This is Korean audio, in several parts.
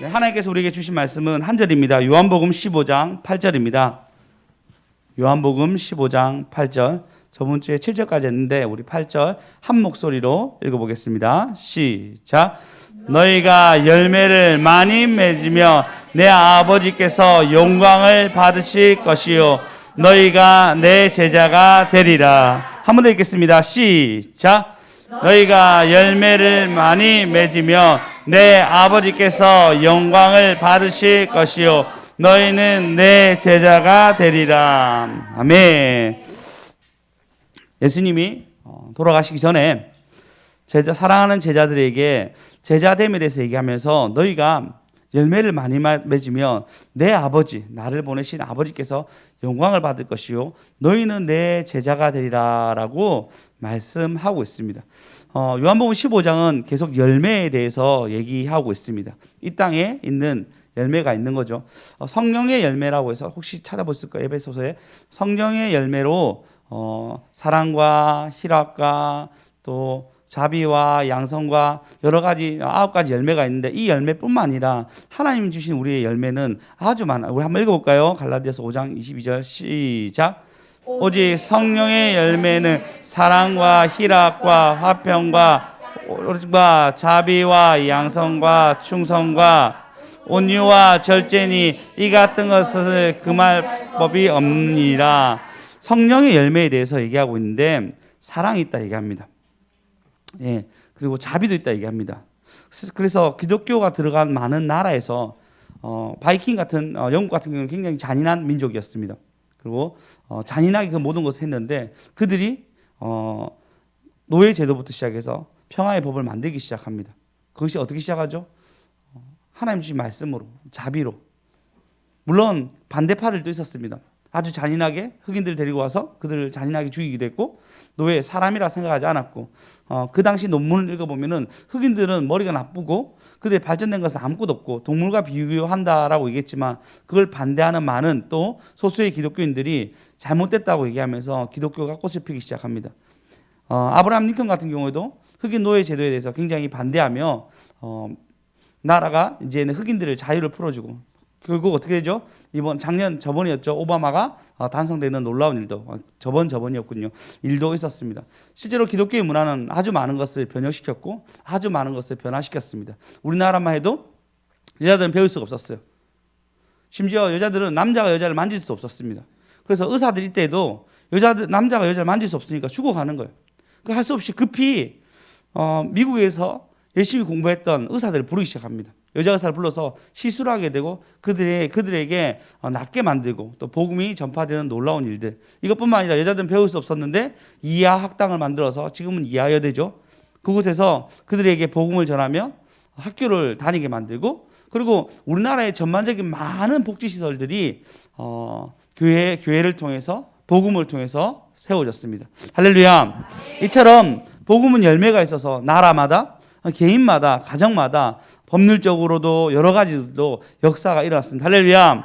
네, 하나님께서 우리에게 주신 말씀은 한 절입니다. 요한복음 15장 8절입니다. 요한복음 15장 8절. 저번 주에 7절까지 했는데 우리 8절 한 목소리로 읽어보겠습니다. 시작. 너희가 열매를 많이 맺으며 내 아버지께서 영광을 받으실 것이요 너희가 내 제자가 되리라. 한 번 더 읽겠습니다. 시작. 너희가 열매를 많이 맺으며 내 아버지께서 영광을 받으실 것이요 너희는 내 제자가 되리라. 아멘. 예수님이 돌아가시기 전에 사랑하는 제자들에게 제자됨에 대해서 얘기하면서 너희가 열매를 많이 맺으면 내 아버지, 나를 보내신 아버지께서 영광을 받을 것이요 너희는 내 제자가 되리라라고 말씀하고 있습니다. 요한복음 15장은 계속 열매에 대해서 얘기하고 있습니다. 이 땅에 있는 열매가 있는 거죠. 성령의 열매라고 해서 혹시 찾아보실 거예요. 에베소서에 성령의 열매로 사랑과 희락과 또 자비와 양성과 여러 가지 9가지 열매가 있는데 이 열매뿐만 아니라 하나님 주신 우리의 열매는 아주 많아요. 우리 한번 읽어볼까요? 갈라디아서 5장 22절 시작. 오직 성령의 열매는 사랑과 희락과 화평과 자비와 양성과 충성과 온유와 절제니 이 같은 것을 금할 법이 없느니라. 성령의 열매에 대해서 얘기하고 있는데 사랑이 있다 얘기합니다. 예, 그리고 자비도 있다 얘기합니다. 그래서 기독교가 들어간 많은 나라에서 바이킹 같은 영국 같은 경우는 굉장히 잔인한 민족이었습니다. 그리고 잔인하게 그 모든 것을 했는데 그들이 노예 제도부터 시작해서 평화의 법을 만들기 시작합니다. 그것이 어떻게 시작하죠? 하나님 주신 말씀으로, 자비로. 물론 반대파들도 있었습니다. 아주 잔인하게 흑인들 데리고 와서 그들을 잔인하게 죽이기도 했고 노예 사람이라 생각하지 않았고 그 당시 논문을 읽어보면은 흑인들은 머리가 나쁘고 그들의 발전된 것은 아무것도 없고 동물과 비교한다라고 얘기했지만 그걸 반대하는 많은 또 소수의 기독교인들이 잘못됐다고 얘기하면서 기독교가 꽃을 피기 시작합니다. 아브라함 링컨 같은 경우에도 흑인 노예 제도에 대해서 굉장히 반대하며 나라가 이제는 흑인들을 자유를 풀어주고 결국 어떻게 되죠? 저번이었죠. 오바마가 당선되는 놀라운 일도 저번이었군요. 일도 있었습니다. 실제로 기독교의 문화는 아주 많은 것을 변형시켰고 아주 많은 것을 변화시켰습니다. 우리나라만 해도 여자들은 배울 수가 없었어요. 심지어 여자들은 남자가 여자를 만질 수 없었습니다. 그래서 의사들 이때도 남자가 여자를 만질 수 없으니까 죽어가는 거예요. 할 수 없이 급히 미국에서 열심히 공부했던 의사들을 부르기 시작합니다. 여자 의사를 불러서 시술을 하게 되고 그들에게 낫게 만들고 또 복음이 전파되는 놀라운 일들. 이것뿐만 아니라 여자들은 배울 수 없었는데 이하 학당을 만들어서 지금은 이하여대죠. 그곳에서 그들에게 복음을 전하며 학교를 다니게 만들고 그리고 우리나라의 전반적인 많은 복지시설들이 교회를 통해서 복음을 통해서 세워졌습니다. 할렐루야. 이처럼 복음은 열매가 있어서 나라마다 개인마다 가정마다 법률적으로도 여러 가지도 역사가 일어났습니다. 할렐루야.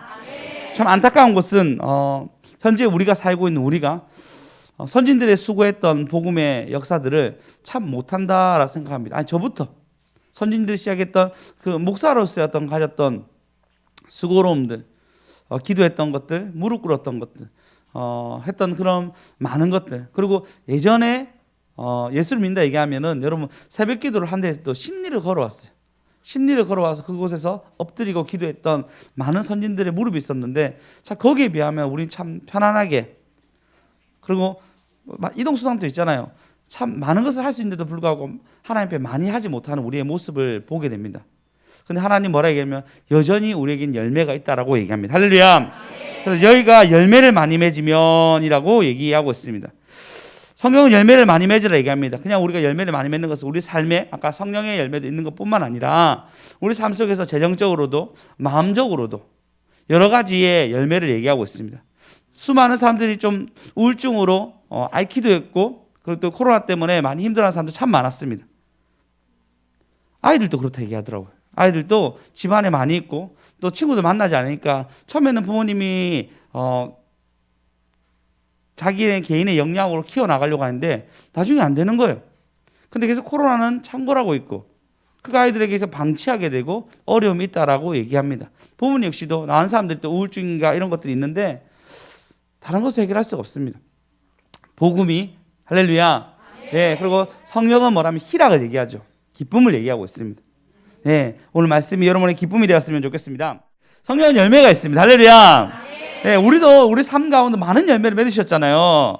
참 안타까운 것은 현재 우리가 살고 있는 우리가 선진들의 수고했던 복음의 역사들을 참 못한다라 생각합니다. 아니 저부터 선진들이 시작했던 그 목사로서 가졌던 수고로움들, 기도했던 것들, 무릎 꿇었던 것들, 했던 그런 많은 것들 그리고 예전에 예수를 믿는다 얘기하면은 여러분 새벽 기도를 한 데서 또 심리를 걸어왔어요. 심리를 걸어와서 그곳에서 엎드리고 기도했던 많은 선진들의 무릎이 있었는데 자 거기에 비하면 우리는 참 편안하게 그리고 이동수단도 있잖아요. 참 많은 것을 할 수 있는데도 불구하고 하나님 앞에 많이 하지 못하는 우리의 모습을 보게 됩니다. 근데 하나님 뭐라 얘기하면 여전히 우리에겐 열매가 있다라고 얘기합니다. 할렐루야. 그래서 여기가 열매를 많이 맺으면이라고 얘기하고 있습니다. 성경은 열매를 많이 맺으라 얘기합니다. 그냥 우리가 열매를 많이 맺는 것은 우리 삶에 아까 성령의 열매도 있는 것뿐만 아니라 우리 삶 속에서 재정적으로도 마음적으로도 여러 가지의 열매를 얘기하고 있습니다. 수많은 사람들이 좀 우울증으로 앓기도 했고 그리고 또 코로나 때문에 많이 힘들어하는 사람들 참 많았습니다. 아이들도 그렇다 얘기하더라고요. 아이들도 집안에 많이 있고 또 친구들 만나지 않으니까 처음에는 부모님이 자기의 개인의 역량으로 키워나가려고 하는데 나중에 안 되는 거예요. 근데 계속 코로나는 창궐하고 있고 그 아이들에게서 방치하게 되고 어려움이 있다라고 얘기합니다. 부모님 역시도 낳은 사람들이 또 우울증인가 이런 것들이 있는데 다른 것을 해결할 수가 없습니다. 복음이 할렐루야. 네, 그리고 성령은 뭐라면 희락을 얘기하죠. 기쁨을 얘기하고 있습니다. 네, 오늘 말씀이 여러분의 기쁨이 되었으면 좋겠습니다. 성령은 열매가 있습니다. 할렐루야. 네, 우리도 우리 삶 가운데 많은 열매를 맺으셨잖아요.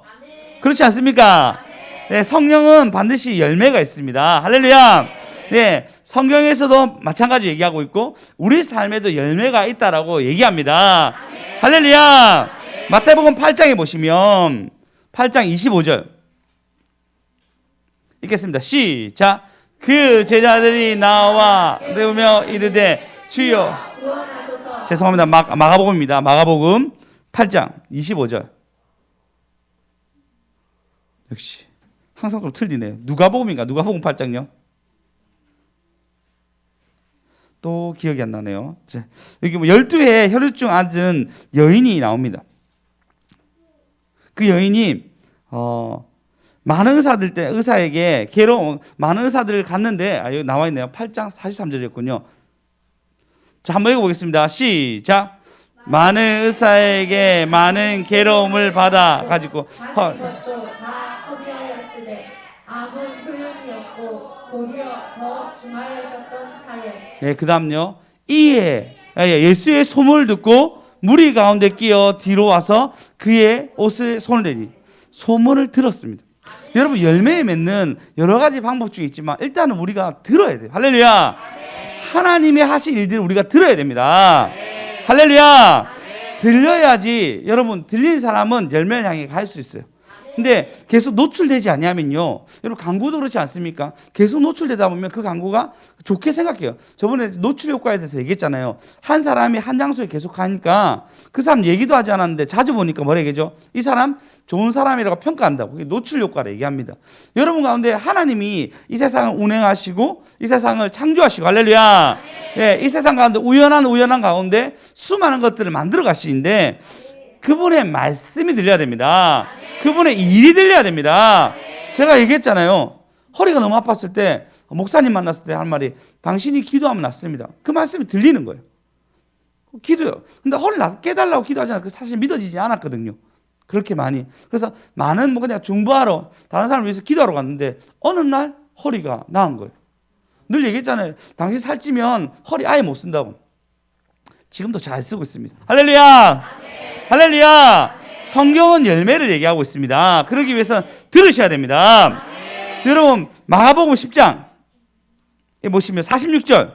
그렇지 않습니까? 네, 성령은 반드시 열매가 있습니다. 할렐루야. 네, 성경에서도 마찬가지 얘기하고 있고 우리 삶에도 열매가 있다라고 얘기합니다. 할렐루야. 마태복음 8장에 보시면 8장 25절 읽겠습니다. 시작. 그 제자들이 나와 배우며 이르되 주여. 죄송합니다. 마가복음입니다. 마가복음 8장 25절. 역시 항상 좀 틀리네요. 누가복음인가? 누가복음 8장요. 또 기억이 안 나네요. 여기 뭐 12회 혈루증 앓은 여인이 나옵니다. 그 여인이 많은 의사들 때 의사에게 많은 의사들을 갔는데 여기 나와 있네요. 8장 43절이었군요. 자, 한번 읽어보겠습니다. 시작. 많은 의사에게 많은 괴로움을 받아 가지고 네, 그 다음요. 예수의 소문을 듣고 무리 가운데 끼어 뒤로 와서 그의 옷에 손을 대니 소문을 들었습니다. 여러분 열매에 맺는 여러 가지 방법 중에 있지만 일단은 우리가 들어야 돼요. 할렐루야. 하나님이 하신 일들을 우리가 들어야 됩니다. 할렐루야. 들려야지 여러분 들린 사람은 열매를 향해 갈 수 있어요. 근데 계속 노출되지 않냐면요. 여러분 광고도 그렇지 않습니까? 계속 노출되다 보면 그 광고가 좋게 생각해요. 저번에 노출 효과에 대해서 얘기했잖아요. 한 사람이 한 장소에 계속 가니까 그 사람 얘기도 하지 않았는데 자주 보니까 뭐라 얘기하죠? 이 사람 좋은 사람이라고 평가한다고. 그게 노출 효과를 얘기합니다. 여러분 가운데 하나님이 이 세상을 운행하시고 이 세상을 창조하시고 할렐루야. 예, 이 세상 가운데 우연한 가운데 수많은 것들을 만들어 가시는데 그분의 말씀이 들려야 됩니다. 그분의 일이 들려야 됩니다. 제가 얘기했잖아요. 허리가 너무 아팠을 때 목사님 만났을 때 한 말이 당신이 기도하면 낫습니다. 그 말씀이 들리는 거예요. 기도요. 근데 허리 낫게 해달라고 기도하잖아요. 그 사실 믿어지지 않았거든요. 그렇게 많이. 그래서 많은 그냥 중보하러 다른 사람을 위해서 기도하러 갔는데 어느 날 허리가 나은 거예요. 늘 얘기했잖아요. 당신 살찌면 허리 아예 못 쓴다고. 지금도 잘 쓰고 있습니다. 할렐루야. 할렐루야. 성경은 열매를 얘기하고 있습니다. 그러기 위해서 들으셔야 됩니다. 여러분 마가복음 10장 보시면 46절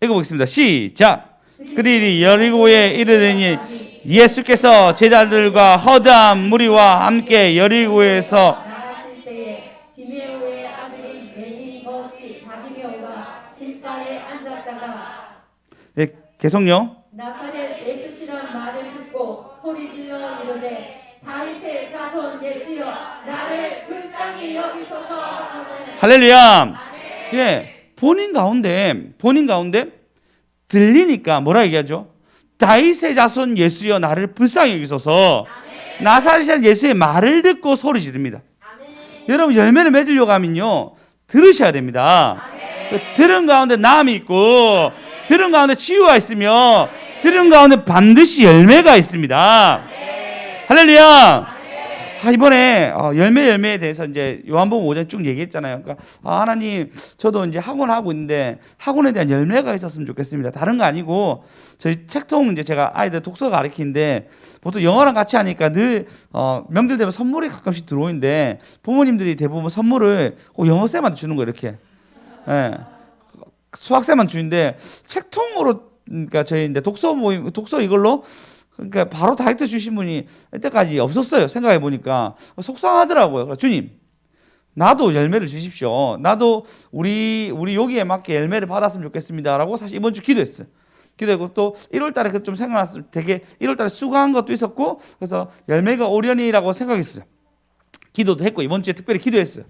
읽어보겠습니다. 시작. 그들이 여리고에 이르더니 예수께서 제자들과 허다한 무리와 함께 여리고에서 네, 계속요. 나사렛 예수시란 말을 듣고 소리질러 이르되 다윗의 자손 예수여 나를 불쌍히 여기소서. 할렐루야. 예, 본인 가운데 들리니까 뭐라 얘기하죠? 다윗의 자손 예수여 나를 불쌍히 여기소서. 나사렛 예수의 말을 듣고 소리 지릅니다. 여러분 열매를 맺으려고 하면요 들으셔야 됩니다. 들은 가운데 나음이 있고 들은 가운데 치유가 있으며 들은 가운데 반드시 열매가 있습니다. 할렐루야. 이번에 열매에 대해서 이제 요한복음 5장 쭉 얘기했잖아요. 그러니까 하나님 저도 이제 학원 하고 있는데 학원에 대한 열매가 있었으면 좋겠습니다. 다른 거 아니고 저희 책통 이제 제가 아이들 독서 가르치는데 보통 영어랑 같이 하니까 늘 명절 되면 선물이 가끔씩 들어오는데 부모님들이 대부분 선물을 꼭 영어쌤한테 주는 거예요. 이렇게. 예. 수학생만 주는데 책통으로 그러니까 저희 이제 독서 모임 독서 이걸로 그러니까 바로 다이렉트 주신 분이 이때까지 없었어요. 생각해 보니까 속상하더라고요. 그래서 주님, 나도 열매를 주십시오. 나도 우리 여기에 맞게 열매를 받았으면 좋겠습니다라고 사실 이번 주 기도했어요. 기도하고 또 1월달에 그 좀 생각났을 되게 1월달에 수고한 것도 있었고 그래서 열매가 오려니라고 생각했어요. 기도도 했고 이번 주에 특별히 기도했어요.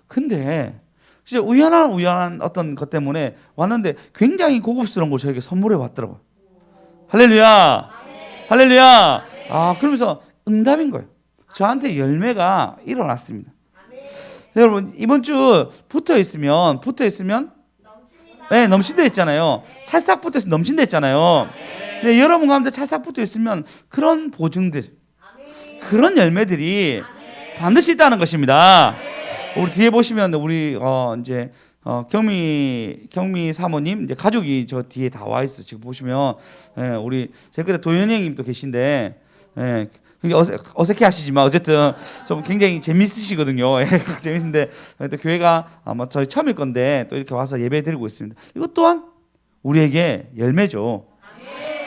근데 진짜 우연한 어떤 것 때문에 왔는데 굉장히 고급스러운 걸 저에게 선물해 왔더라고요. 할렐루야. 할렐루야. 그러면서 응답인 거예요. 저한테 열매가 일어났습니다. 여러분 이번 주 붙어 있으면 네, 넘친다 했잖아요. 찰싹 붙어 있으면 넘친다 했잖아요. 네, 여러분 가운데 찰싹 붙어 있으면 그런 보증들, 그런 열매들이 반드시 있다는 것입니다. 우리 뒤에 보시면 우리 이제 경미 사모님 이제 가족이 저 뒤에 다 와 있어. 지금 보시면 우리 제 끝에 도현영님도 계신데 어색해 하시지만 어쨌든 좀 굉장히 재밌으시거든요. 재밌는데 또 교회가 아마 저희 처음일 건데 또 이렇게 와서 예배 드리고 있습니다. 이것 또한 우리에게 열매죠.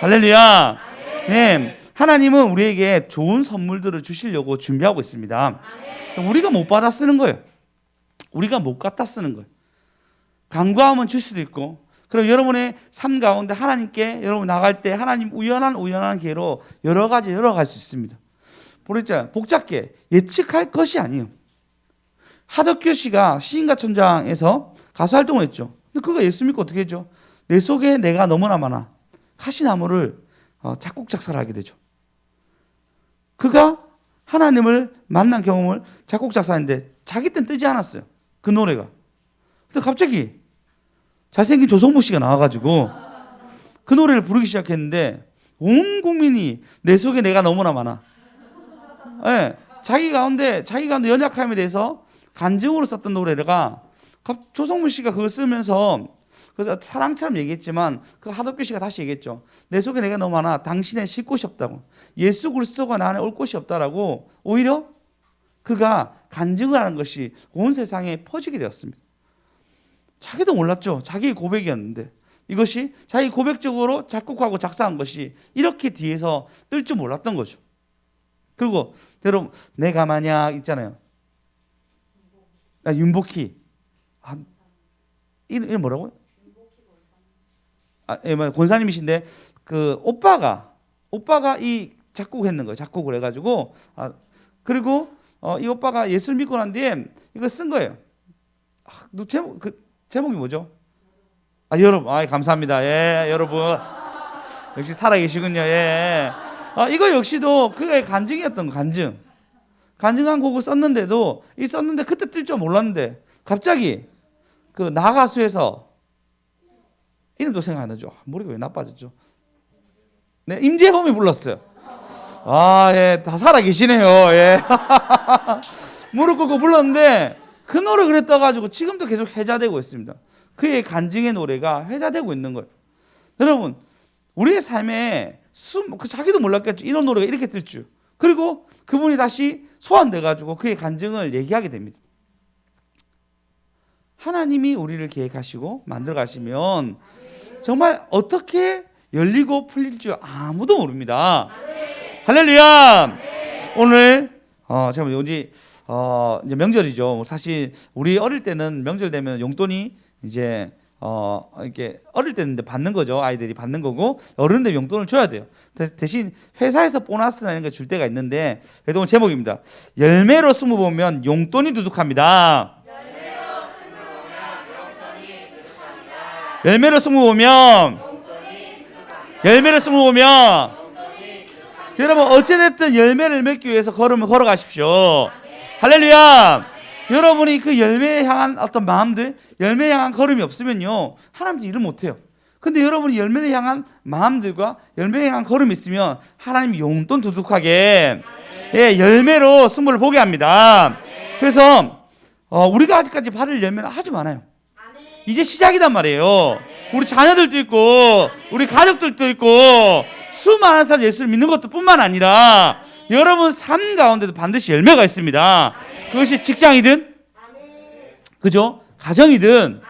할렐루야. 네, 하나님은 우리에게 좋은 선물들을 주시려고 준비하고 있습니다. 우리가 못 받아 쓰는 거예요. 우리가 못 갖다 쓰는 거예요. 간과하면 줄 수도 있고, 그럼 여러분의 삶 가운데 하나님께 여러분 나갈 때 하나님 우연한 기회로 여러 가지 열어갈 수 있습니다. 보냈잖아요. 복잡게 예측할 것이 아니에요. 하덕규 씨가 시인과 촌장에서 가수 활동을 했죠. 근데 그가 예수 믿고 어떻게 했죠? 내 속에 내가 너무나 많아. 가시나무를 작곡 작사를 하게 되죠. 그가 하나님을 만난 경험을 작곡 작사했는데 자기 땐 뜨지 않았어요. 그 노래가. 근데 갑자기 잘생긴 조성모 씨가 나와가지고 그 노래를 부르기 시작했는데 온 국민이 내 속에 내가 너무나 많아. 네, 자기 가운데 연약함에 대해서 간증으로 썼던 노래가 조성모 씨가 그거 쓰면서 그래서 사랑처럼 얘기했지만 그 하덕규 씨가 다시 얘기했죠. 내 속에 내가 너무 많아. 당신의 쉴 곳이 없다고. 예수 그리스도가 나 안에 올 곳이 없다라고 오히려 그가 간증을 하는 것이 온 세상에 퍼지게 되었습니다. 자기도 몰랐죠. 자기의 고백이었는데 이것이 자기 고백적으로 작곡하고 작사한 것이 이렇게 뒤에서 뜰 줄 몰랐던 거죠. 그리고 여러분 내가 만약 있잖아요. 윤복희 이름 뭐라고요? 권사님이신데 그 오빠가 이 작곡했는 거예요. 작곡을 해가지고 그리고 이 오빠가 예수를 믿고 난 뒤에 이거 쓴 거예요. 제목이 뭐죠? 여러분, 감사합니다. 예, 여러분 역시 살아계시군요. 예. 이거 역시도 그의 간증이었던 거, 간증한 곡을 썼는데도 썼는데 그때 뜰 줄 몰랐는데 갑자기 그 나가수에서 이름도 생각 안 나죠. 머리가 왜 나빠졌죠? 네, 임재범이 불렀어요. 예, 다 살아계시네요. 예. 무릎 꿇고 불렀는데 그 노래 그래 떠가지고 지금도 계속 회자되고 있습니다. 그의 간증의 노래가 회자되고 있는 거예요. 여러분, 우리의 삶에 자기도 몰랐겠죠. 이런 노래가 이렇게 뜰 줄. 그리고 그분이 다시 소환돼가지고 그의 간증을 얘기하게 됩니다. 하나님이 우리를 계획하시고 만들어 가시면 정말 어떻게 열리고 풀릴 줄 아무도 모릅니다. 할렐루야. 오늘 제가 이제 명절이죠. 사실 우리 어릴 때는 명절 되면 용돈이 이제 이렇게 어릴 때는 받는 거죠. 아이들이 받는 거고 어른 되면 용돈을 줘야 돼요. 대신 회사에서 보너스라는 걸 줄 때가 있는데 그래도 오늘 제목입니다. 열매로 숨어 보면 용돈이 두둑합니다. 열매로 숨어 보면 여러분 어찌됐든 열매를 맺기 위해서 걸음을 걸어가십시오. 할렐루야. 여러분이 그 열매에 향한 어떤 마음들, 열매에 향한 걸음이 없으면요 하나님도 일을 못해요. 근데 여러분이 열매를 향한 마음들과 열매에 향한 걸음이 있으면 하나님이 용돈 두둑하게 열매로 승부를 보게 합니다. 그래서 우리가 아직까지 받을 열매는 아주 많아요. 이제 시작이단 말이에요. 우리 자녀들도 있고 우리 가족들도 있고 수많은 사람 예수를 믿는 것도 뿐만 아니라 여러분 삶 가운데도 반드시 열매가 있습니다. 그것이 직장이든 그죠? 가정이든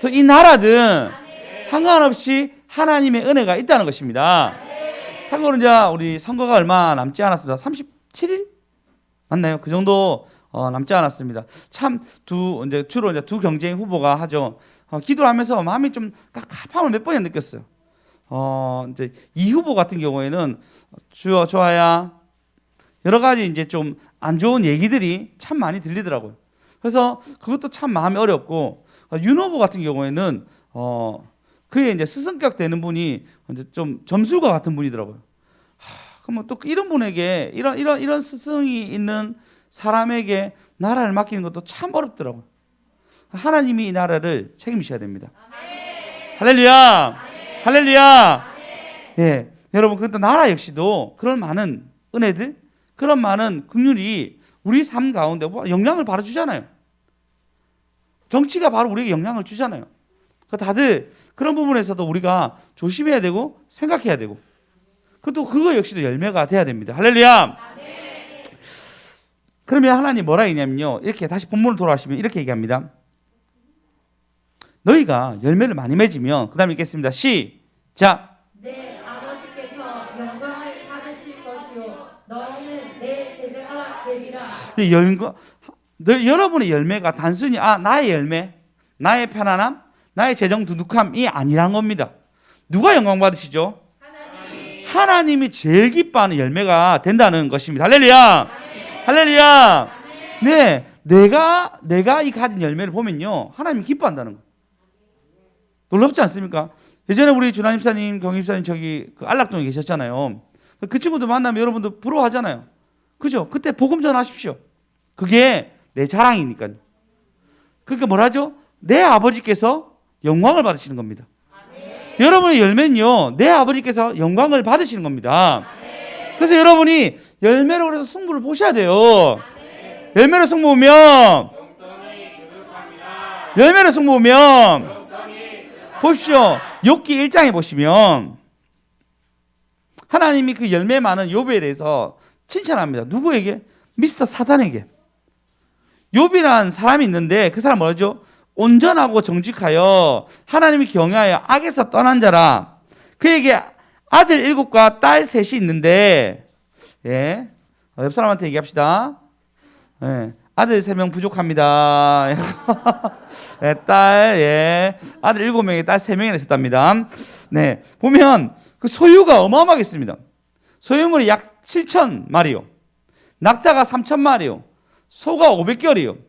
또 이 나라든 상관없이 하나님의 은혜가 있다는 것입니다. 참고로 이제 우리 선거가 얼마 남지 않았습니다. 37일 맞나요? 그 정도 남지 않았습니다. 참 주로 이제 두 경쟁 후보가 하죠. 기도를 하면서 마음이 좀 갑갑함을 몇 번이나 느꼈어요. 이제 이 후보 같은 경우에는 주여 좋아야 여러 가지 이제 좀 안 좋은 얘기들이 참 많이 들리더라고요. 그래서 그것도 참 마음이 어렵고 윤 후보 같은 경우에는 그의 이제 스승격 되는 분이 이제 좀 점술가 같은 분이더라고요. 그러면 또 이런 분에게 이런 스승이 있는 사람에게 나라를 맡기는 것도 참 어렵더라고요. 하나님이 이 나라를 책임지셔야 됩니다. 할렐루야! 할렐루야! 예, 여러분, 그것도 나라 역시도 그런 많은 은혜들, 그런 많은 긍휼이 우리 삶 가운데 영향을 바로 주잖아요. 정치가 바로 우리에게 영향을 주잖아요. 다들 그런 부분에서도 우리가 조심해야 되고 생각해야 되고, 그것도 그거 역시도 열매가 돼야 됩니다. 할렐루야! 그러면 하나님 뭐라 했냐면요, 이렇게 다시 본문으로 돌아가시면 이렇게 얘기합니다. 너희가 열매를 많이 맺으면, 그 다음에 읽겠습니다. 시작. 내 아버지께서 영광을 받으실 것이요 너희는 내 제자가 되리라. 여러분의 열매가 단순히 나의 열매, 나의 편안함, 나의 재정 두둑함이 아니란 겁니다. 누가 영광 받으시죠? 하나님이 제일 기뻐하는 열매가 된다는 것입니다. 할렐루야! 할렐루야! 네, 내가 이 가진 열매를 보면요, 하나님이 기뻐한다는 거. 놀랍지 않습니까? 예전에 우리 주남 집사님, 경임 집사님 저기 그 안락동에 계셨잖아요. 그 친구들 만나면 여러분들 부러워하잖아요. 그죠? 그때 복음 전하십시오. 그게 내 자랑이니까요. 그러니까 뭐라죠? 내 아버지께서 영광을 받으시는 겁니다. 여러분의 열매는요, 내 아버지께서 영광을 받으시는 겁니다. 그래서 여러분이 열매로 그래서 승부를 보셔야 돼요. 열매로 승부 보면, 열매로 승부 보면, 보십시오. 욥기 1장에 보시면 하나님이 그 열매 많은 욥에 대해서 칭찬합니다. 누구에게? 미스터 사단에게. 욥이란 사람이 있는데 그 사람 뭐죠? 온전하고 정직하여 하나님이 경외하여 악에서 떠난 자라. 그에게 아들 7과 딸 3이 있는데, 예, 옆 사람한테 얘기합시다. 예, 아들 3명 부족합니다. 예, 아들 7명에 딸 3명이나 있었답니다. 네, 보면 그 소유가 어마어마하겠습니다. 소유물이 약 7,000마리요. 낙타가 3,000마리요. 소가 500결이요.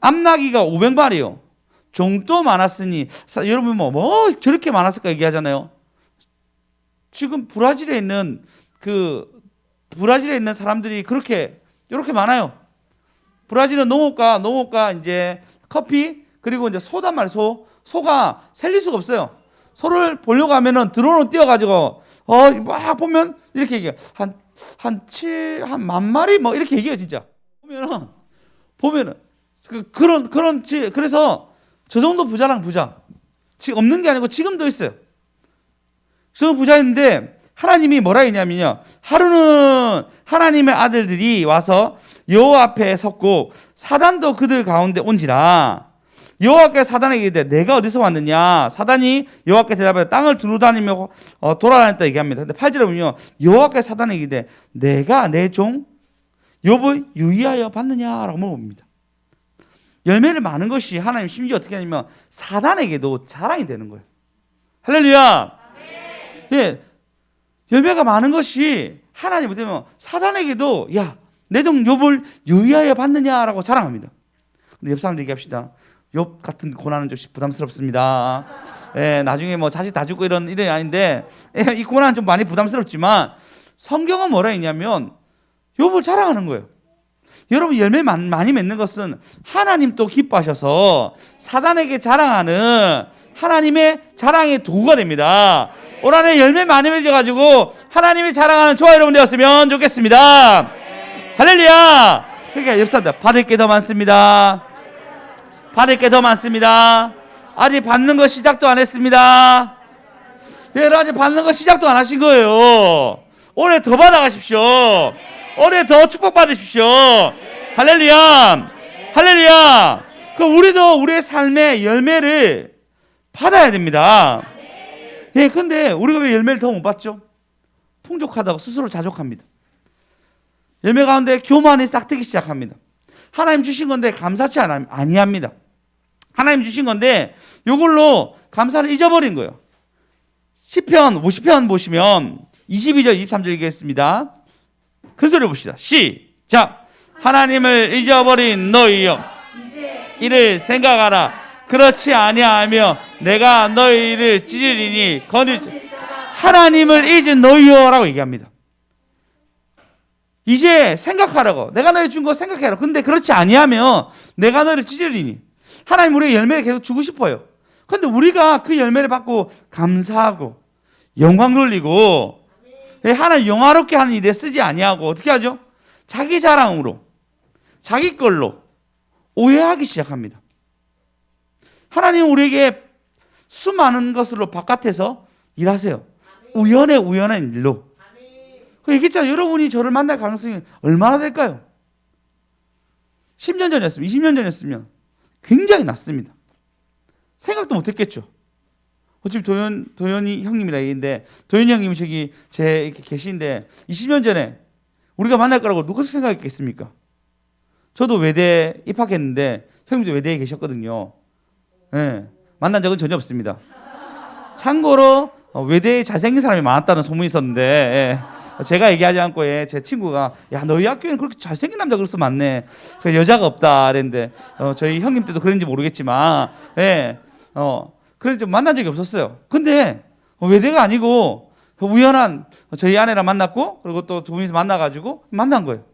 암나귀가 500마리요. 종도 많았으니, 여러분 뭐 저렇게 많았을까 얘기하잖아요. 지금 브라질에 있는 사람들이 이렇게 많아요. 브라질은 농업과 이제 커피, 그리고 이제 소단 말이에요. 소가 셀릴 수가 없어요. 소를 보려고 하면은 드론으로 띄워가지고 막 보면 이렇게 얘기해요. 한 10,000마리 뭐 이렇게 얘기해요. 진짜 보면은 그래서 저 정도 부자랑 부자 지금 없는 게 아니고 지금도 있어요. 저 부자인데 하나님이 뭐라 했냐면요, 하루는 하나님의 아들들이 와서 여호와 앞에 섰고 사단도 그들 가운데 온지라. 여호와께 사단에게 이르되 내가 어디서 왔느냐. 사단이 여호와께 대답하여 땅을 두루다니며 돌아다녔다 얘기합니다. 근데 8절에 보면 여호와께 사단에게 이르되 내가 내 종 욥을 유의하여 봤느냐라고 물어봅니다. 열매를 많은 것이 하나님 심지어 어떻게 하냐면 사단에게도 자랑이 되는 거예요. 할렐루야. 예, 열매가 많은 것이 하나님 되면 사단에게도 야, 내 종 욥을 유의하여 봤느냐라고 자랑합니다. 근데 옆 사람 얘기합시다. 욥 같은 고난은 좀 부담스럽습니다. 예, 나중에 뭐 자식 다 죽고 이런 일이 아닌데, 예, 이 고난은 좀 많이 부담스럽지만 성경은 뭐라 했냐면 욥을 자랑하는 거예요. 여러분 열매 많이 맺는 것은 하나님 또 기뻐하셔서 사단에게 자랑하는 하나님의 자랑의 도구가 됩니다. 올 한해 열매 많이 맺어가지고 하나님이 자랑하는 저와 여러분 되었으면 좋겠습니다. 할렐루야. 그러니까 옆 사람들 받을 게 더 많습니다. 받을 게 더 많습니다. 아직 받는 거 시작도 안 했습니다. 여러분 아직 받는 거 시작도 안 하신 거예요. 올해 더 받아가십시오. 올해 더 축복받으십시오. 할렐루야. 할렐루야. 우리도 우리의 삶의 열매를 받아야 됩니다. 예, 근데 우리가 왜 열매를 더 못 받죠? 풍족하다고 스스로 자족합니다. 열매 가운데 교만이 싹트기 시작합니다. 하나님 주신 건데 감사치 아니합니다. 하나님 주신 건데 이걸로 감사를 잊어버린 거예요. 시편 50편 보시면 22절 23절 얘기했습니다. 그 소리 봅시다. 시작. 하나님을 잊어버린 너희여 이를 생각하라. 그렇지 아니하며 내가 너희를 찢으리니 하나님을 잊은 너희여라고 얘기합니다. 이제 생각하라고. 내가 너희 준 거 생각해라. 근데 그렇지 아니하면 내가 너를 찢으리니. 하나님 우리의 열매를 계속 주고 싶어요. 근데 우리가 그 열매를 받고 감사하고 영광 돌리고 하나님 영화롭게 하는 일에 쓰지 아니하고 어떻게 하죠? 자기 자랑으로 자기 걸로 오해하기 시작합니다. 하나님은 우리에게 수많은 것으로 바깥에서 일하세요. 우연한 일로. 그 얘기했잖아요. 여러분이 저를 만날 가능성이 얼마나 될까요? 10년 전이었으면 20년 전이었으면 굉장히 낮습니다. 생각도 못했겠죠. 어차피 도현이 형님이라 얘기인데 도현이 형님이 저기 제 이렇게 계시는데 20년 전에 우리가 만날 거라고 누가 생각했겠습니까? 저도 외대 입학했는데 형님도 외대에 계셨거든요. 네, 만난 적은 전혀 없습니다. 참고로 외대에 잘생긴 사람이 많았다는 소문이 있었는데 제가 얘기하지 않고 제 친구가 야 너희 학교에는 그렇게 잘생긴 남자가 그렇게 많네. 여자가 없다 그랬는데 저희 형님 때도 그런지 모르겠지만 그래 좀 만난 적이 없었어요. 근데 외대가 아니고 우연한 저희 아내랑 만났고 그리고 또 두 분이서 만나가지고 만난 거예요.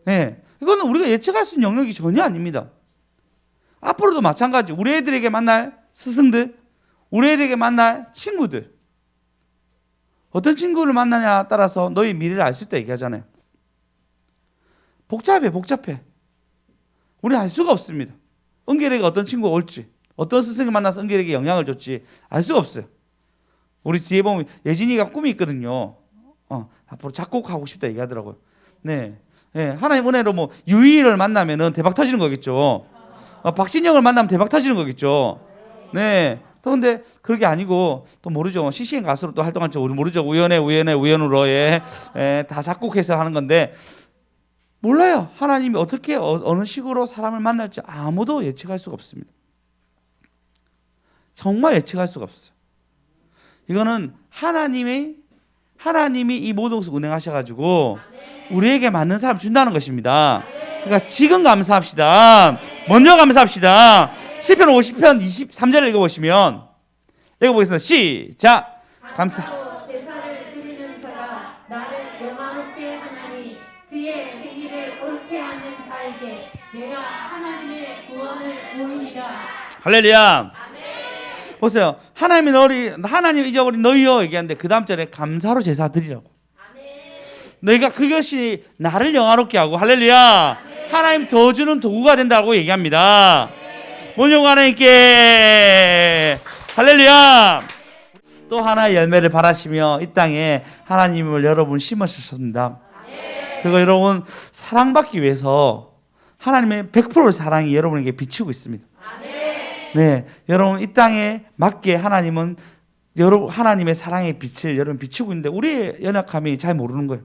네, 이거는 우리가 예측할 수 있는 영역이 전혀 아닙니다. 앞으로도 마찬가지. 우리 애들에게 만날 스승들, 우리 애들에게 만날 친구들, 어떤 친구를 만나냐에 따라서 너희 미래를 알 수 있다 얘기하잖아요. 복잡해. 우리는 알 수가 없습니다. 은결에게 어떤 친구가 올지, 어떤 스승을 만나서 은결에게 영향을 줬지 알 수가 없어요. 우리 뒤에 보면 예진이가 꿈이 있거든요. 앞으로 작곡하고 싶다 얘기하더라고요. 네, 하나님 은혜로 뭐 유희를 만나면은 대박 터지는 거겠죠. 박진영을 만나면 대박 터지는 거겠죠. 네. 또 근데 그게 아니고 또 모르죠. CCN 가수로 또 활동할 줄 모르죠. 우연으로 다 작곡해서 하는 건데 몰라요. 하나님이 어떻게 어느 식으로 사람을 만날지 아무도 예측할 수가 없습니다. 정말 예측할 수가 없어요. 이거는 하나님이 이 모든 것을 운행하셔가지고 우리에게 맞는 사람 준다는 것입니다. 그러니까 지금 감사합시다. 먼저 감사합시다. 시편 50편 23절을 읽어보시면 읽어보겠습니다. 시작. 감사. 제사를 드리는 자가 나를 영화롭게 하나니 그의 행위를 옳게 하는 자에게 내가 하나님의 구원을 보이리라. 할렐루야. 보세요. 하나님 잊어버린 너희여 얘기하는데 그 다음 절에 감사로 제사 드리라고. 너희가 그것이 나를 영화롭게 하고 할렐루야. 하나님 더 주는 도구가 된다고 얘기합니다. 원영 하나님께 할렐루야. 또 하나의 열매를 바라시며 이 땅에 하나님을 여러분 심으셨습니다. 그리고 여러분 사랑받기 위해서 하나님의 100%의 사랑이 여러분에게 비치고 있습니다. 네, 여러분 이 땅에 맞게 하나님은 하나님의 사랑의 빛을 여러분 비추고 있는데 우리의 연약함이 잘 모르는 거예요.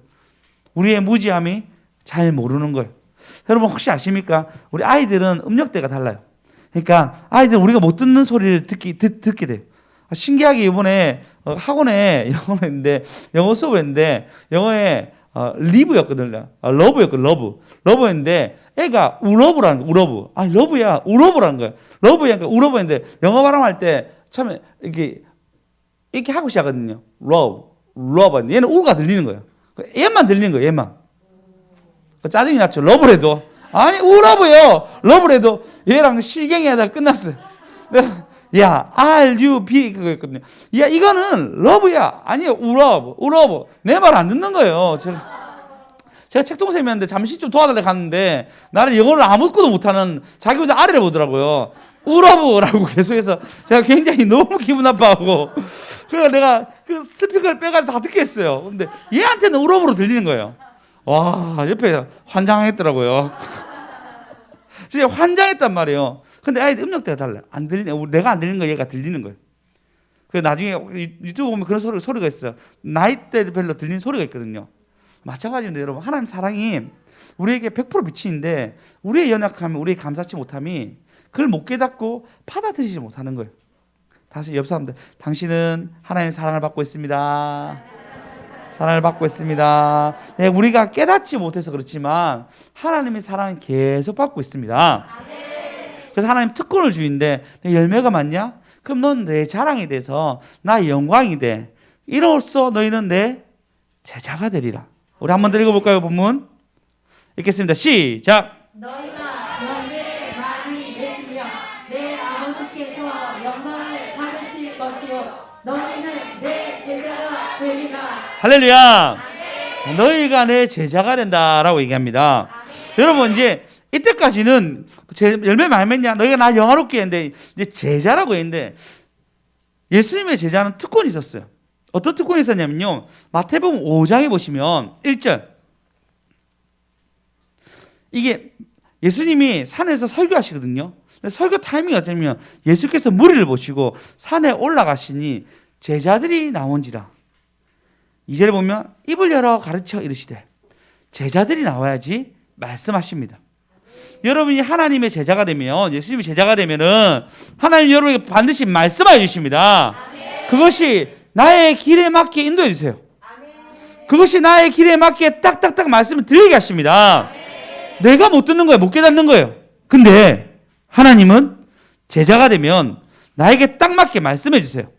우리의 무지함이 잘 모르는 거예요. 여러분 혹시 아십니까? 우리 아이들은 음역대가 달라요. 그러니까 아이들 우리가 못 듣는 소리를 듣게 돼요. 신기하게 이번에 학원에 영어 수업을 했는데 영어에 리브였거든요. 러브였는데 애가 우러브라는 거예요. 우러브. 아니 러브야 우러브라는 거예요. 러브야 그러니까 우러브인데 영어 발음할 때 처음에 이렇게 하고 시작하거든요. 러브. 얘는 우가 들리는 거예요. 얘만 들리는 거예요. 얘만. 짜증이 났죠. 러브래도 아니 우러브요. 러브래도 얘랑 실갱이 하다가 끝났어요. 야, R-U-B 그거였거든요. 야, 이거는 러브야. 아니요, 우러브. 내 말 안 듣는 거예요. 제가 책동쌤이었는데 잠시 좀 도와달라고 갔는데 나를 영어를 아무것도 못하는 자기보다 아래를 보더라고요. 우러브라고 계속해서 제가 굉장히 너무 기분 나빠하고 그래서 내가 그 스피커를 빼가지고 다 듣게 했어요. 근데 얘한테는 우러브로 들리는 거예요. 와, 옆에 환장했더라고요. 진짜 환장했단 말이에요. 근데 아이들 음역대가 달라요. 안 들리네. 내가 안 들리는 거 얘가 들리는 거예요. 그래서 나중에 유튜브 보면 그런 소리가 있어요. 나이대별로 들리는 소리가 있거든요. 마찬가지인데 여러분 하나님 사랑이 우리에게 100% 비치는데 우리의 연약함이 우리의 감사치 못함이 그걸 못 깨닫고 받아들이지 못하는 거예요. 다시 옆 사람들 당신은 하나님의 사랑을 받고 있습니다. 사랑을 받고 있습니다. 네, 우리가 깨닫지 못해서 그렇지만 하나님의 사랑은 계속 받고 있습니다. 그래서 하나님 특권을 주인데 내 열매가 많냐? 그럼 넌 내 자랑이 돼서 나의 영광이 돼. 이로써 너희는 내 제자가 되리라. 우리 한 번 더 읽어볼까요? 본문 읽겠습니다. 시작. 너희가 열매를 많이 맺으며 내 아버지께서 영광을 받으실 것이요 너희는 내 제자가 되리라. 할렐루야. 너희가 내 제자가 된다라고 얘기합니다. 여러분 이제 이때까지는 열매 많이 맺냐? 너희가 나 영화롭게 했는데 이제 제자라고 했는데 예수님의 제자는 특권이 있었어요. 어떤 특권이 있었냐면요. 마태복음 5장에 보시면 1절 이게 예수님이 산에서 설교하시거든요. 설교 타이밍이 어쩌면 예수께서 무리를 보시고 산에 올라가시니 제자들이 나온지라. 2절에 보면 입을 열어 가르쳐 이르시되 제자들이 나와야지 말씀하십니다. 여러분이 하나님의 제자가 되면 예수님이 제자가 되면은 하나님 여러분에게 반드시 말씀하여 주십니다. 그것이 나의 길에 맞게 인도해 주세요. 그것이 나의 길에 맞게 딱딱딱 말씀을 드리게 하십니다. 내가 못 듣는 거예요. 못 깨닫는 거예요. 근데 하나님은 제자가 되면 나에게 딱 맞게 말씀해 주세요.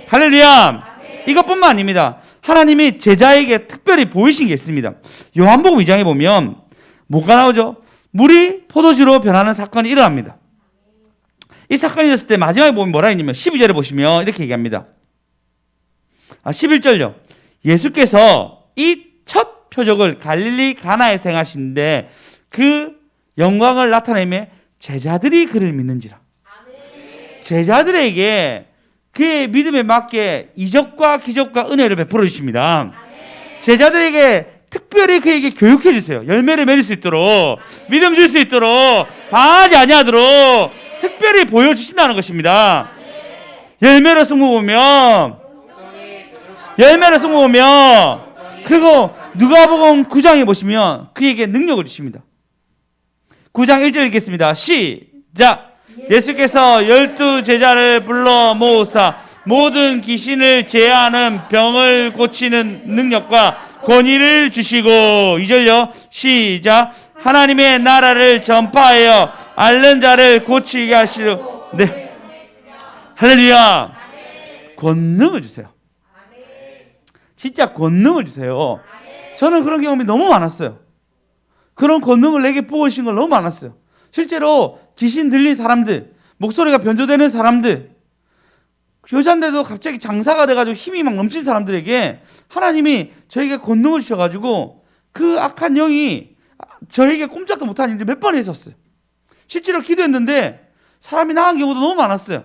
할렐루야. 이것뿐만 아닙니다. 하나님이 제자에게 특별히 보이신 게 있습니다. 요한복음 2장에 보면 뭐가 나오죠? 물이 포도주로 변하는 사건이 일어납니다. 이 사건이 일어났을 때 마지막에 보면 뭐라 했냐면 12절에 보시면 이렇게 얘기합니다. 11절요. 예수께서 이 첫 표적을 갈릴리 가나에서 행하시는데 그 영광을 나타내며 제자들이 그를 믿는지라. 제자들에게 그의 믿음에 맞게 이적과 기적과 은혜를 베풀어 주십니다. 제자들에게 특별히 그에게 교육해 주세요. 열매를 맺을 수 있도록, 믿음 줄 수 있도록, 방하지 아니하도록 특별히 보여주신다는 것입니다. 열매로 승부 보면 그리고 누가복음 9장에 보시면 그에게 능력을 주십니다. 9장 1절 읽겠습니다. 시작. 예수께서 12 제자를 불러 모으사 모든 귀신을 제하는 병을 고치는 능력과 권위를 주시고 2절요. 시작. 하나님의 나라를 전파하여 앓는 자를 고치게 하시려. 네. 할렐루야. 권능을 주세요. 진짜 권능을 주세요. 저는 그런 경험이 너무 많았어요. 그런 권능을 내게 부어주신 걸 너무 많았어요. 실제로 귀신 들린 사람들, 목소리가 변조되는 사람들, 여잔데도 갑자기 장사가 돼가지고 힘이 막 넘친 사람들에게 하나님이 저에게 권능을 주셔가지고 그 악한 영이 저에게 꼼짝도 못한 일을 몇 번 했었어요. 실제로 기도했는데 사람이 나은 경우도 너무 많았어요.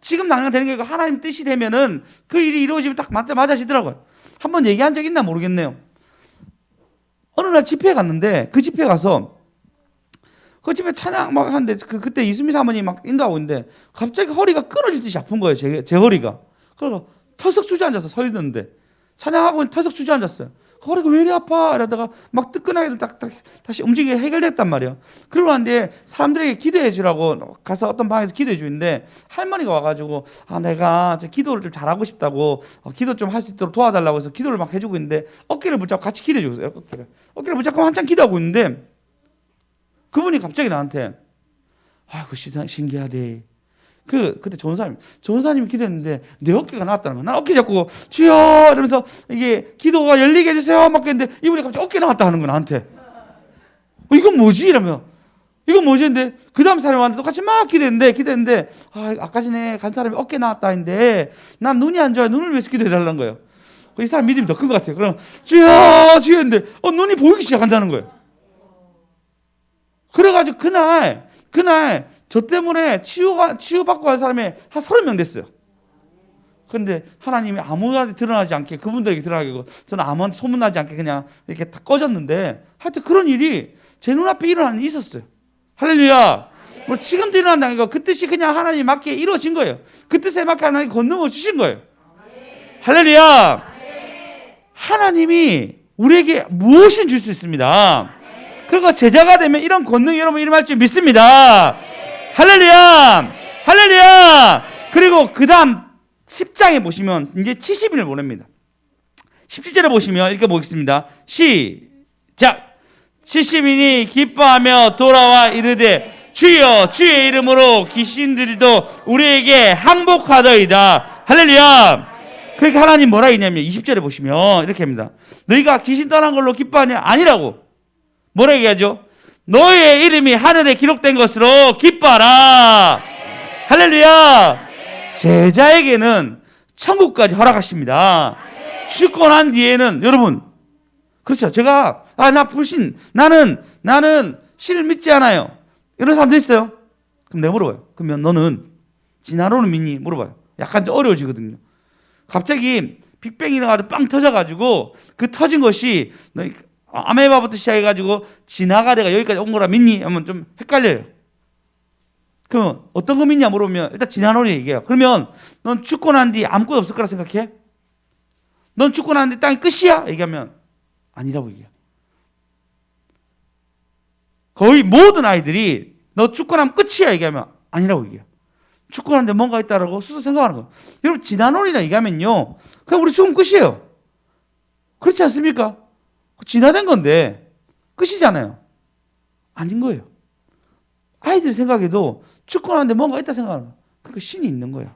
지금 당장 되는 게 하나님 뜻이 되면은 그 일이 이루어지면 딱 맞아지더라고요. 한번 얘기한 적 있나 모르겠네요. 어느 날 집회에 갔는데 그 집회에 가서 그 집에 찬양 막 하는데 그때 이수미 사모님이 막 인도하고 있는데 갑자기 허리가 끊어질 듯이 아픈 거예요. 제 허리가. 그래서 터석 주저앉아서 서 있는데 찬양하고 터석 주저앉았어요. 허리가 왜 이리 아파? 이러다가 막 뜨끈하게 다시 움직이게 해결됐단 말이에요. 그러고 났는데 사람들에게 기도해 주라고 가서 어떤 방에서 기도해 주는데 할머니가 와가지고 내가 기도를 좀 잘하고 싶다고 기도 좀 할 수 있도록 도와달라고 해서 기도를 막 해주고 있는데 어깨를 붙잡고 같이 기도해 주고 있어요. 어깨를 붙잡고 한참 기도하고 있는데 그분이 갑자기 나한테 아이고 신기하대. 그때 전사님이 기도했는데 내 어깨가 나왔다는 거야. 난 어깨 잡고 주여 이러면서 이게 기도가 열리게 해주세요 막 했는데 이분이 갑자기 어깨 나왔다 하는 거야 나한테. 이건 뭐지? 이러면 이건 뭐지? 했는데 그 다음 사람한테 똑같이 막 기도했는데 아까 전에 간 사람이 어깨 나왔다 했는데 난 눈이 안 좋아요. 눈을 위해서 기도해달라는 거예요. 이 사람 믿음이 더 큰 것 같아요. 그럼 주여 했는데 눈이 보이기 시작한다는 거예요. 그래가지고 그날 저 때문에 치유받고 갈 사람이 한 30명 됐어요. 그런데 하나님이 아무한테 드러나지 않게 그분들에게 드러나게 하고 저는 아무한테 소문나지 않게 그냥 이렇게 다 꺼졌는데 하여튼 그런 일이 제 눈앞에 일어나는 일이 있었어요. 할렐루야. 뭐 지금도 일어난다는 거 그 뜻이 그냥 하나님 맞게 이루어진 거예요. 그 뜻에 맞게 하나님 권능을 주신 거예요. 할렐루야. 하나님이 우리에게 무엇인 줄 수 있습니다. 그리고 제자가 되면 이런 권능이 여러분 일어날 줄 믿습니다. 할렐루야! 할렐루야! 그리고 그 다음 10장에 보시면 이제 70인을 보냅니다. 17절에 보시면 읽어보겠습니다. 시작! 70인이 기뻐하며 돌아와 이르되 주여 주의 이름으로 귀신들도 우리에게 항복하더이다. 할렐루야! 그러니까 하나님 뭐라 했냐면 20절에 보시면 이렇게 합니다. 너희가 귀신 떠난 걸로 기뻐하냐? 아니라고. 뭐라 얘기하죠? 너의 이름이 하늘에 기록된 것으로 기뻐하라. 할렐루야. 제자에게는 천국까지 허락하십니다. 죽고 난 뒤에는 여러분, 그렇죠. 제가 나 불신, 나는 신을 믿지 않아요. 이런 사람도 있어요. 그럼 내가 물어봐요. 그러면 너는 진화론을 믿니? 물어봐요. 약간 좀 어려워지거든요. 갑자기 빅뱅이 일어나가지고 빵 터져가지고 그 터진 것이 아메바부터 시작해가지고 진화가 내가 여기까지 온 거라 믿니? 하면 좀 헷갈려요. 그럼 어떤 거 믿냐 물어보면 일단 진화론이 얘기해요. 그러면 넌 죽고 난 뒤 아무것도 없을 거라 생각해? 넌 죽고 난 뒤 땅이 끝이야? 얘기하면 아니라고 얘기해요. 거의 모든 아이들이 너 죽고 나면 끝이야 얘기하면 아니라고 얘기해요. 죽고 나는데 뭔가 있다라고 스스로 생각하는 거예요. 여러분 진화론이라 얘기하면요 그냥 우리 죽으면 끝이에요. 그렇지 않습니까? 진화된 건데 끝이잖아요. 아닌 거예요. 아이들 생각에도 죽고 나는데 뭔가 있다 생각하는 거예요. 그러니까 신이 있는 거예요.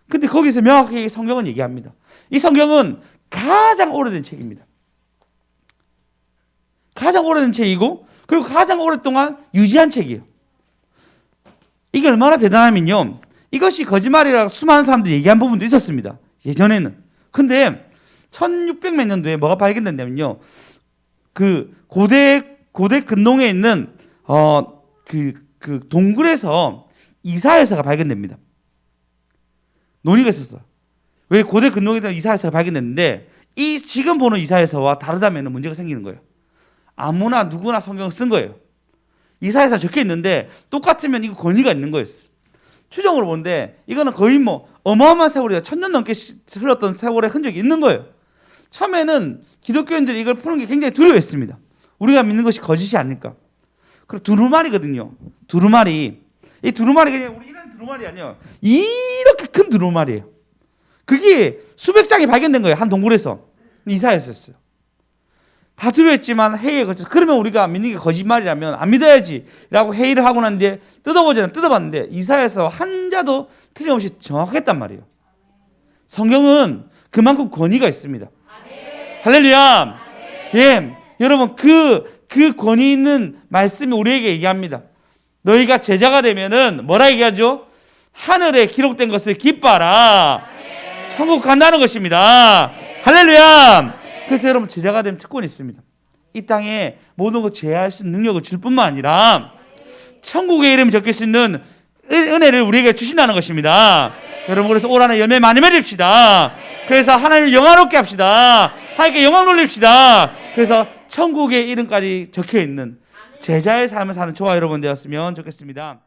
근데 거기서 명확하게 성경은 얘기합니다. 이 성경은 가장 오래된 책입니다. 가장 오래된 책이고 그리고 가장 오랫동안 유지한 책이에요. 이게 얼마나 대단하면요. 이것이 거짓말이라고 수많은 사람들이 얘기한 부분도 있었습니다. 예전에는. 근데 1600몇 년도에 뭐가 발견됐냐면요. 그 고대 근동에 있는 그 동굴에서 이사야서가 발견됩니다. 논의가 있었어. 왜 고대 근동에 있는 이사야서가 발견됐는데 이 지금 보는 이사야서와 다르다면 문제가 생기는 거예요. 아무나 누구나 성경을 쓴 거예요. 이사야서 적혀 있는데 똑같으면 이거 권위가 있는 거였어. 추정으로 보는데 이거는 거의 뭐 어마어마한 세월이에요. 1000년 넘게 흘렀던 세월의 흔적이 있는 거예요. 처음에는 기독교인들이 이걸 푸는 게 굉장히 두려워했습니다. 우리가 믿는 것이 거짓이 아닐까. 그리고 두루마리거든요. 두루마리. 이 두루마리가 그냥 우리 이런 두루마리 아니에요. 이렇게 큰 두루마리예요. 그게 수백 장이 발견된 거예요. 한 동굴에서. 이사야서였어요. 다 두려워했지만 회의에 걸쳐서 그러면 우리가 믿는 게 거짓말이라면 안 믿어야지 라고 회의를 하고 났는데 뜯어봤는데 이사야서 한자도 틀림없이 정확했단 말이에요. 성경은 그만큼 권위가 있습니다. 할렐루야. 예, 여러분 그 권위 있는 말씀이 우리에게 얘기합니다. 너희가 제자가 되면은 뭐라 얘기하죠? 하늘에 기록된 것을 기뻐하라. 천국 간다는 것입니다. 할렐루야. 그래서 여러분 제자가 되면 특권이 있습니다. 이 땅에 모든 것 제어할 수 있는 능력을 줄 뿐만 아니라 천국의 이름이 적힐 수 있는 은혜를 우리에게 주신다는 것입니다. 여러분 그래서 올 한해 열매 많이 맺읍시다. 그래서 하나님을 영화롭게 합시다. 하나님께 영광 돌립시다. 그래서 천국의 이름까지 적혀 있는 제자의 삶을 사는 저와 여러분 되었으면 좋겠습니다.